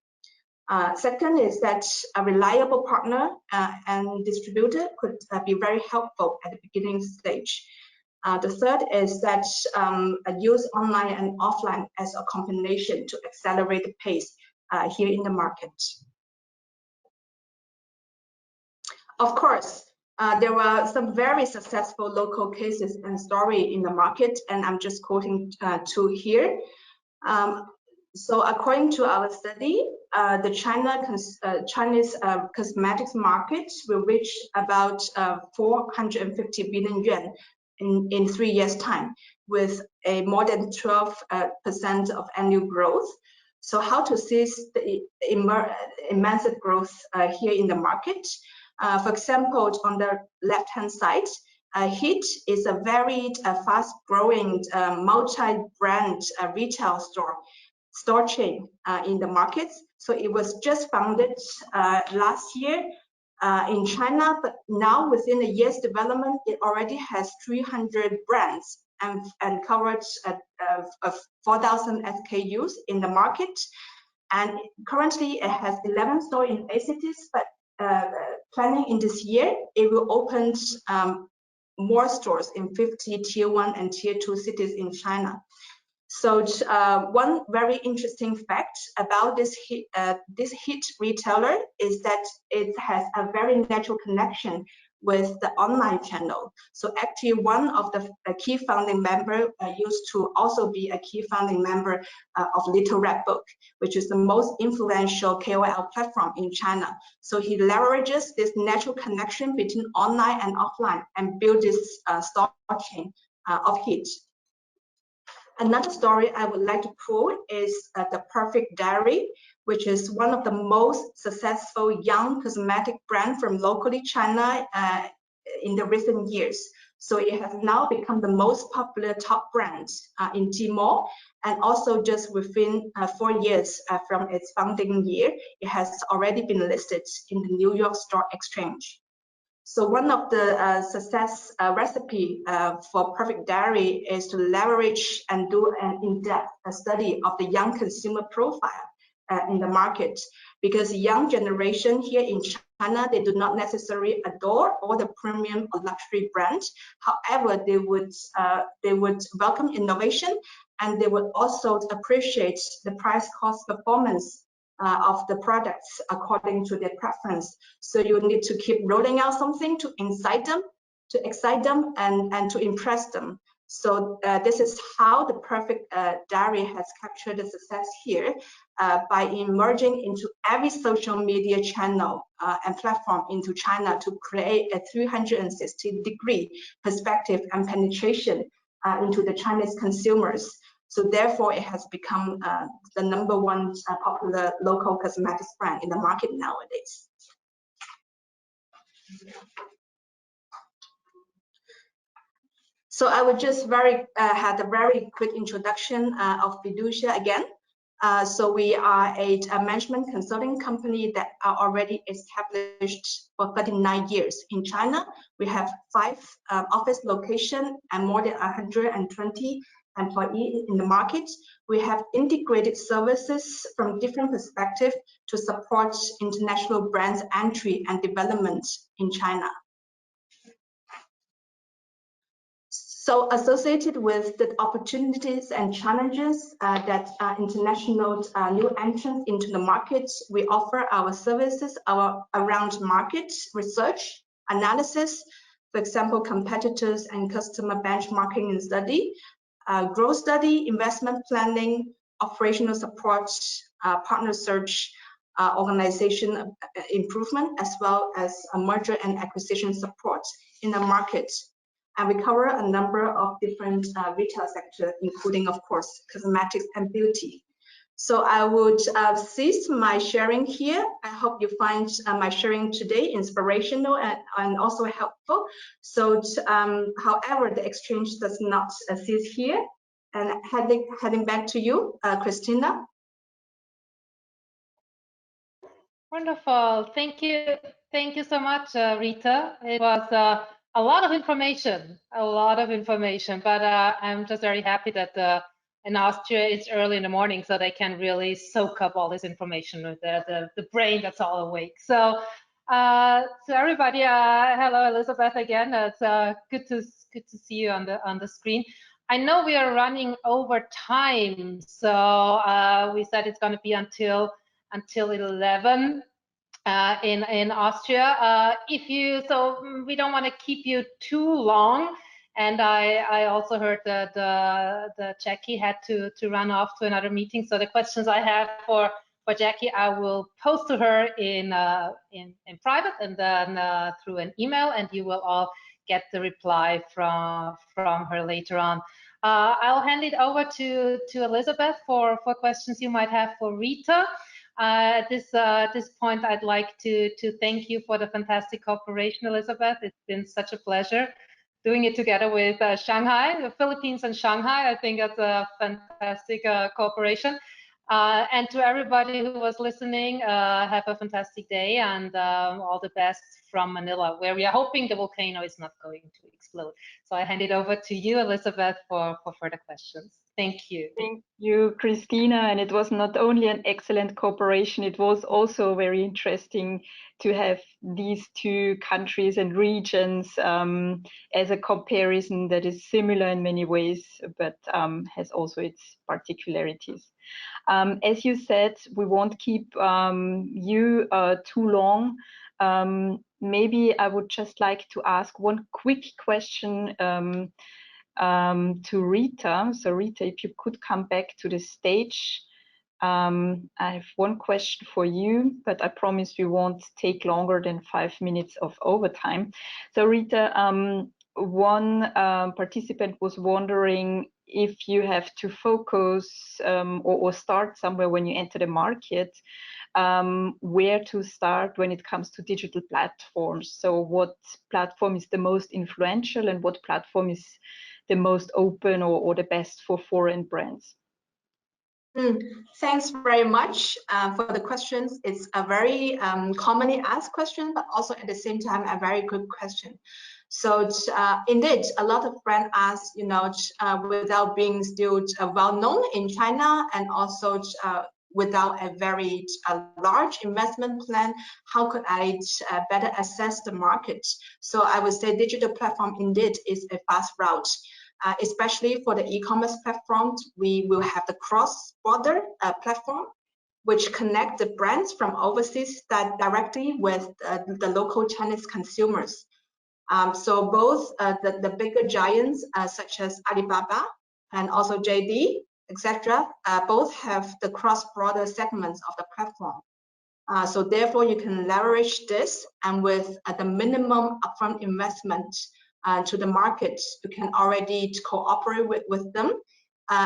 Second is that a reliable partner and distributor could be very helpful at the beginning stage. The third is that use online and offline as a combination to accelerate the pace here in the market. Of course, there were some very successful local cases and story in the market, and I'm just quoting 2 here. So according to our study, the Chinese cosmetics market will reach about 450 billion yuan in 3 years' time, with a more than 12% of annual growth. So how to seize the immense growth here in the market? For example, on the left-hand side, HIT is a very fast-growing multi-brand retail store chain in the markets. So it was just founded last year in China, but now within a year's development, it already has 300 brands and coverage of 4,000 SKUs in the market. And currently it has 11 stores in 8 cities, but planning in this year, it will open more stores in 50 tier 1 and tier 2 cities in China. So one very interesting fact about this HIT retailer is that it has a very natural connection with the online channel. So actually one of the key founding member used to also be a key founding member of Little Red Book, which is the most influential KOL platform in China. So he leverages this natural connection between online and offline and build this store chain of HIT. Another story I would like to quote is the Perfect Diary, which is one of the most successful young cosmetic brand from locally China in the recent years. So it has now become the most popular top brand in Tmall, and also just within 4 years from its founding year, it has already been listed in the New York Stock Exchange. So one of the success recipe for Perfect Diary is to leverage and do an in-depth study of the young consumer profile in the market, because the young generation here in China, they do not necessarily adore all the premium or luxury brands. However, they would welcome innovation, and they would also appreciate the price cost performance of the products according to their preference. So you need to keep rolling out something to excite them, and to impress them. So this is how the Perfect Diary has captured the success here by emerging into every social media channel and platform into China to create a 360-degree perspective and penetration into the Chinese consumers. So therefore, it has become the #1 popular local cosmetics brand in the market nowadays. So I would just had a very quick introduction of Fiducia again. So we are a management consulting company that are already established for 39 years in China. We have 5 office locations and more than 120 employees in the market. We have integrated services from different perspectives to support international brands entry and development in China. So associated with the opportunities and challenges that international new entrants into the market, we offer our services around market research, analysis, for example, competitors and customer benchmarking and study, growth study, investment planning, operational support, partner search, organization improvement, as well as a merger and acquisition support in the market. And we cover a number of different retail sectors, including, of course, cosmetics and beauty. So I would cease my sharing here. I hope you find my sharing today inspirational and also helpful. So, however, the exchange does not cease here. And heading back to you, Christina. Wonderful. Thank you. Thank you so much, Rita. It was a lot of information, but I'm just very happy that in Austria it's early in the morning, so they can really soak up all this information with the brain that's all awake. So everybody, hello Elizabeth again. It's good to see you on the screen. I know we are running over time, so we said it's going to be until 11. In Austria. So we don't want to keep you too long. And I also heard that the Jackie had to run off to another meeting. So the questions I have for Jackie, I will post to her in private and then through an email, and you will all get the reply from her later on. I'll hand it over to Elizabeth for questions you might have for Rita. At this point, I'd like to thank you for the fantastic cooperation, Elizabeth. It's been such a pleasure doing it together with Shanghai, the Philippines and Shanghai. I think that's a fantastic cooperation. And to everybody who was listening, have a fantastic day and all the best from Manila, where we are hoping the volcano is not going to explode. So I hand it over to you, Elizabeth, for further questions. Thank you. Thank you, Christina. And it was not only an excellent cooperation, it was also very interesting to have these two countries and regions as a comparison that is similar in many ways, but has also its particularities. As you said, we won't keep you too long. Maybe I would just like to ask one quick question to Rita. So Rita, if you could come back to the stage. I have one question for you, but I promise we won't take longer than 5 minutes of overtime. So Rita, one participant was wondering if you have to focus or start somewhere when you enter the market, where to start when it comes to digital platforms. So what platform is the most influential and what platform is the most open or the best for foreign brands? Thanks very much for the questions. It's a very commonly asked question, but also at the same time a very good question. So indeed, a lot of brands ask, without being still well known in China and also without a very large investment plan, how could I better assess the market? So I would say digital platform indeed is a fast route. Especially for the e-commerce platform, we will have the cross-border platform, which connect the brands from overseas directly with the local Chinese consumers. So both the bigger giants such as Alibaba and also JD, etc., both have the cross-border segments of the platform. So therefore, you can leverage this, and with the minimum upfront investment to the market, you can already cooperate with them,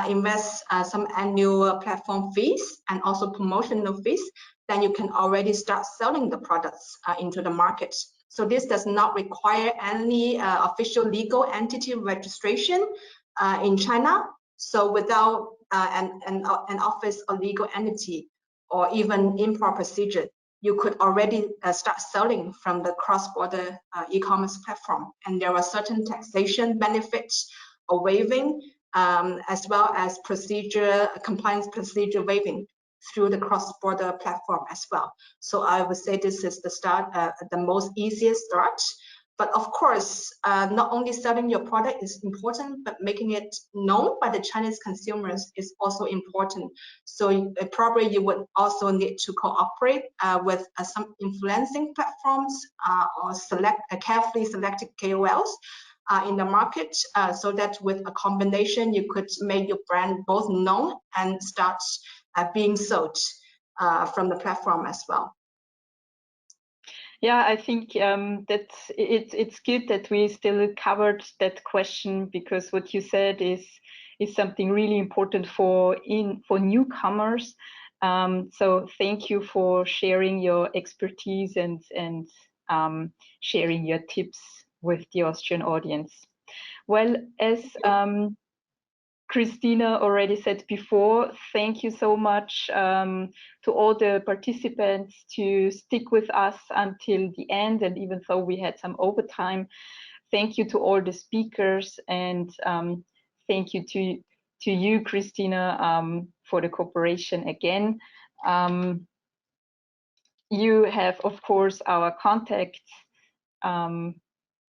invest some annual platform fees and also promotional fees. Then you can already start selling the products into the market. So this does not require any official legal entity registration in China. So without an office or legal entity or even import procedure, you could already start selling from the cross-border e-commerce platform. And there are certain taxation benefits or waiving, as well as compliance procedure waiving through the cross-border platform as well. So I would say this is the start, the most easiest start But of course, not only selling your product is important, but making it known by the Chinese consumers is also important. So probably you would also need to cooperate with some influencing platforms or select carefully selected KOLs in the market, so that with a combination, you could make your brand both known and start being sold from the platform as well. Yeah, I think it's good that we still covered that question, because what you said is something really important for newcomers. So thank you for sharing your expertise and sharing your tips with the Austrian audience. Well, as Christina already said before, thank you so much to all the participants to stick with us until the end, and even though we had some overtime. Thank you to all the speakers, and thank you to you, Christina, for the cooperation again. You have, of course, our contacts.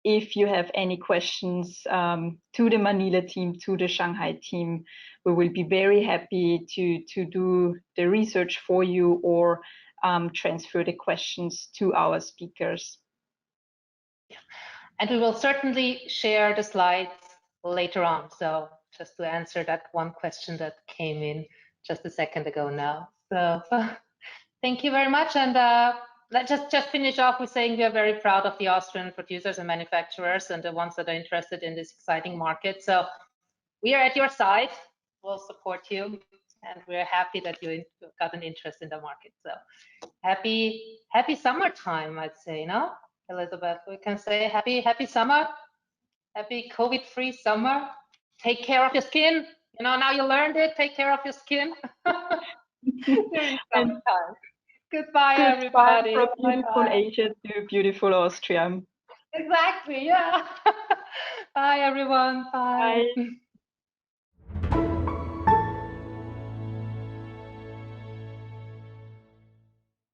If you have any questions to the Manila team, to the Shanghai team, we will be very happy to do the research for you, or transfer the questions to our speakers. And we will certainly share the slides later on. So just to answer that one question that came in just a second ago now. So thank you very much. And let's just finish off with saying we are very proud of the Austrian producers and manufacturers and the ones that are interested in this exciting market. So we are at your side. We'll support you, and we're happy that you got an interest in the market. So happy summertime, I'd say, no, Elizabeth? We can say happy summer, happy COVID-free summer. Take care of your skin. You know, now you learned it. Take care of your skin during summertime. Goodbye, everybody. From beautiful Asia to beautiful Austria. Exactly, yeah. Bye, everyone. Bye. Bye.